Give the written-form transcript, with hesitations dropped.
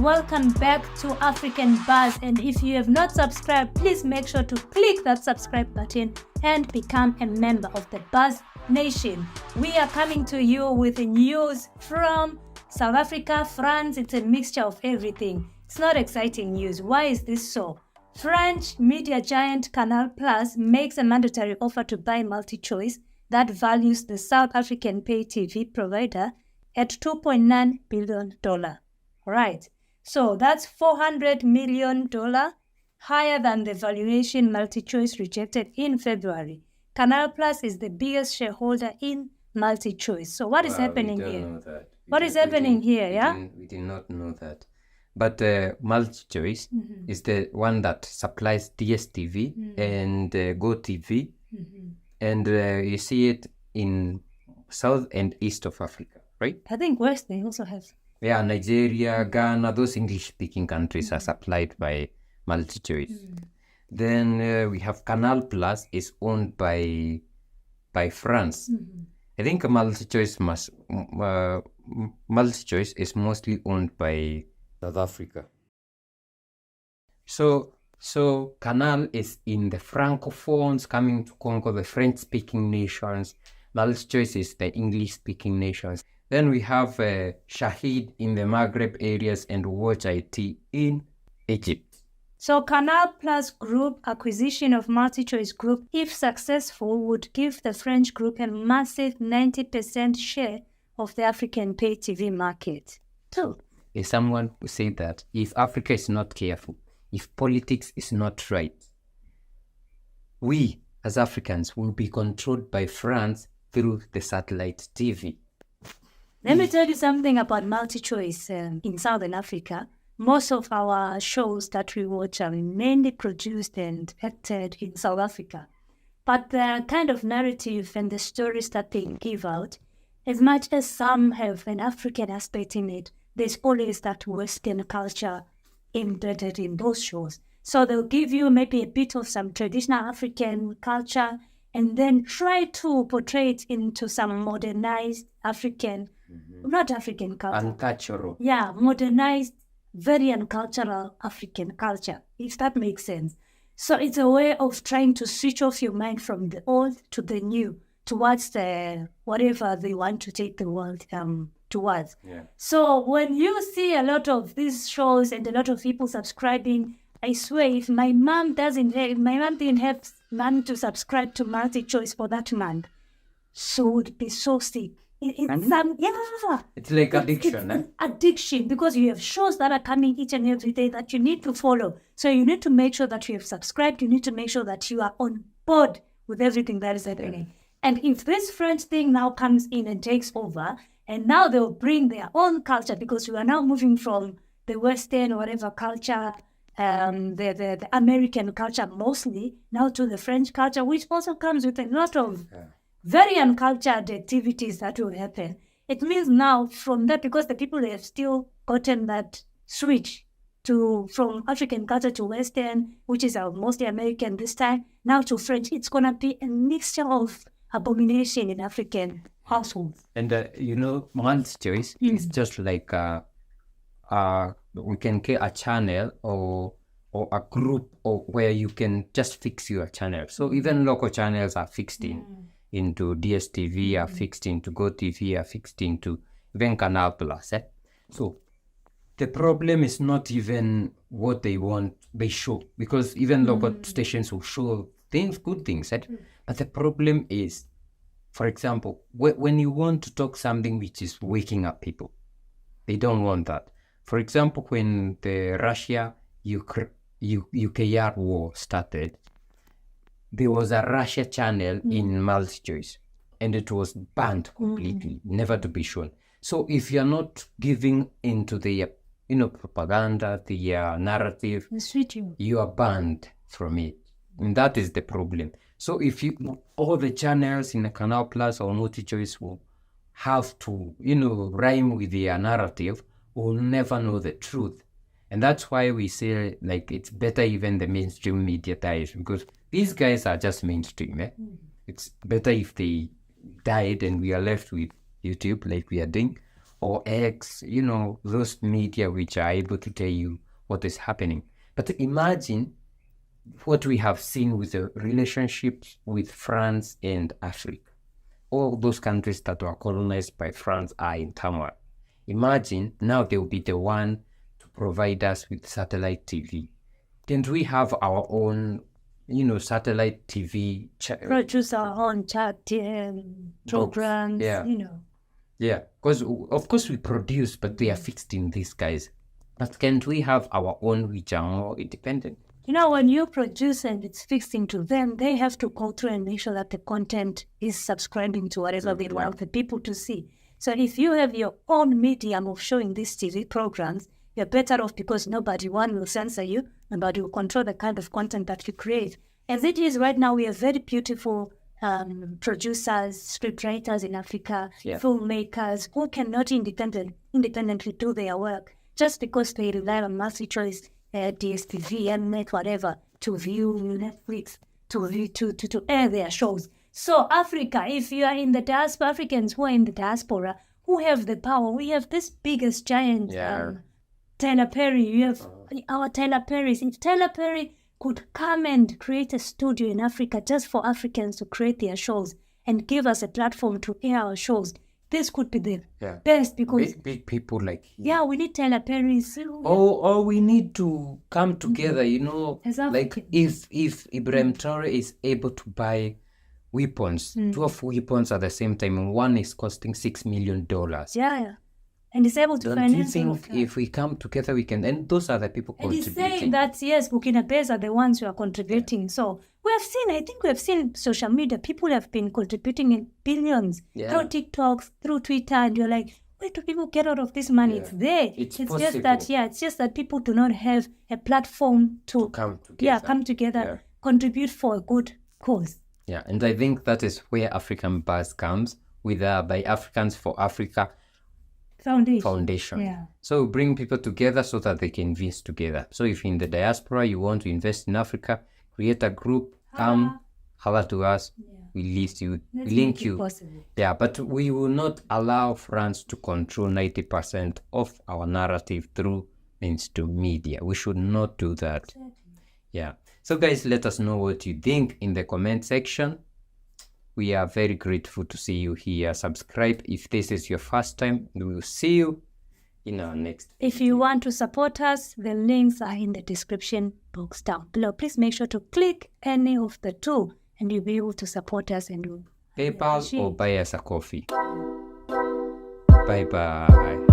welcome back to African Buzz, and if you have not subscribed, please make sure to click that subscribe button and become a member of the Buzz Nation. We are coming to you with news from South Africa, France. It's a mixture of everything. It's not exciting news. Why is this so? French media giant Canal Plus makes a mandatory offer to buy MultiChoice that values the South African pay TV provider at $2.9 billion. Right. So that's $400 million higher than the valuation MultiChoice rejected in February. Canal Plus is the biggest shareholder in MultiChoice. So what is happening here? What is happening here, yeah? We did not know that. But MultiChoice is the one that supplies DSTV and GoTV. And you see it in South and East of Africa, right? I think West they also have. Yeah, Nigeria, Ghana, those English-speaking countries are supplied by MultiChoice. Then we have Canal Plus is owned by France. I think MultiChoice is mostly owned by South Africa. So Canal is in the Francophones coming to conquer the French-speaking nations. MultiChoice is the English-speaking nations. Then we have Shahid in the Maghreb areas and Watch IT in Egypt. So Canal Plus Group acquisition of MultiChoice Group, if successful, would give the French group a massive 90% share of the African pay TV market. So, if someone would say that if Africa is not careful, if politics is not right, we as Africans will be controlled by France through the satellite TV. Let me tell you something about MultiChoice in Southern Africa. Most of our shows that we watch are mainly produced and acted in South Africa. But the kind of narrative and the stories that they give out, as much as some have an African aspect in it, there's always that Western culture embedded in those shows. So they'll give you maybe a bit of some traditional African culture and then try to portray it into some modernized African, not African culture. Uncultural. Yeah, modernized, very uncultural African culture, if that makes sense. So it's a way of trying to switch off your mind from the old to the new, towards the whatever they want to take the world towards. Yeah. So when you see a lot of these shows and a lot of people subscribing, I swear, if my mom didn't have money to subscribe to MultiChoice for that month, she would be so sick. It's like addiction, it's addiction, because you have shows that are coming each and every day that you need to follow. So you need to make sure that you have subscribed. You need to make sure that you are on board with everything that is happening. And if this French thing now comes in and takes over, and now they'll bring their own culture, because we are now moving from the Western or whatever culture, the American culture mostly, now to the French culture, which also comes with a lot of very uncultured activities that will happen. It means now from that, because the people have still gotten that switch from African culture to Western, which is mostly American this time, now to French, it's going to be a mixture of abomination in African households. And MultiChoice is just like we can get a channel or a group where you can just fix your channel. So even local channels are fixed into DSTV, are fixed into GoTV, are fixed into even Canal Plus. So the problem is not even what they want, they show, because even local stations will show things, good things. But the problem is, for example, when you want to talk something which is waking up people, they don't want that. For example, when the Russia-UKR war started, there was a Russia channel in MultiChoice, and it was banned completely, never to be shown. So if you're not giving into the propaganda, the narrative, you are banned from it. And that is the problem. So if all the channels in the Canal Plus or MultiChoice will have to, rhyme with their narrative, we'll never know the truth. And that's why we say, like, it's better even the mainstream media dies, because these guys are just mainstream. It's better if they died and we are left with YouTube like we are doing, or X, those media which are able to tell you what is happening. But imagine what we have seen with the relationships with France and Africa. All those countries that were colonized by France are in turmoil. Imagine now they will be the one to provide us with satellite TV. Can't we have our own, satellite TV? Produce our own chat programs, Yeah. Yeah, because of course we produce, but they are fixed in these guys. But can't we have our own which are more independent? When you produce and it's fixed into them, they have to go through and make sure that the content is subscribing to whatever they want the people to see. So if you have your own medium of showing these TV programs, you're better off because nobody, one, will censor you, nobody will control the kind of content that you create. As it is right now, we have very beautiful producers, scriptwriters in Africa, filmmakers who cannot independently do their work just because they rely on multi-choice, DSTV, Mnet, whatever, to view Netflix, to air their shows. So Africa, if you are in the diaspora, Africans who are in the diaspora, who have the power, we have this biggest giant, Tyler Perry. You have our Tyler Perrys. If Tyler Perry could come and create a studio in Africa just for Africans to create their shows and give us a platform to air our shows, this could be the best because big people like him. Yeah, we need Tyler Perry's. Or we need to come together, Like if Ibrahim Traore is able to buy weapons, 12 weapons at the same time, and one is costing $6 million. Yeah. And he's able to finance. Don't you think if we come together, we can? And those are the people contributing. And he's saying that, yes, Burkina Faso are the ones who are contributing. So we have seen social media, people have been contributing in billions through TikToks, through Twitter, and you're like, where do people get out of this money? It's there. It's just that people do not have a platform to come together, contribute for a good cause. Yeah, and I think that is where African Buzz comes with by Africans for Africa Foundation. Yeah. So bring people together so that they can invest together. So if in the diaspora you want to invest in Africa, create a group, come, holler to us, we link you. Possible. Yeah, but we will not allow France to control 90% of our narrative through mainstream media. We should not do that. Exactly. Yeah. So guys, let us know what you think in the comment section. We are very grateful to see you here. Subscribe if this is your first time. We will see you in our next video. If you want to support us, the links are in the description box down below. Please make sure to click any of the two and you'll be able to support us and PayPal or buy us a coffee. Bye-bye.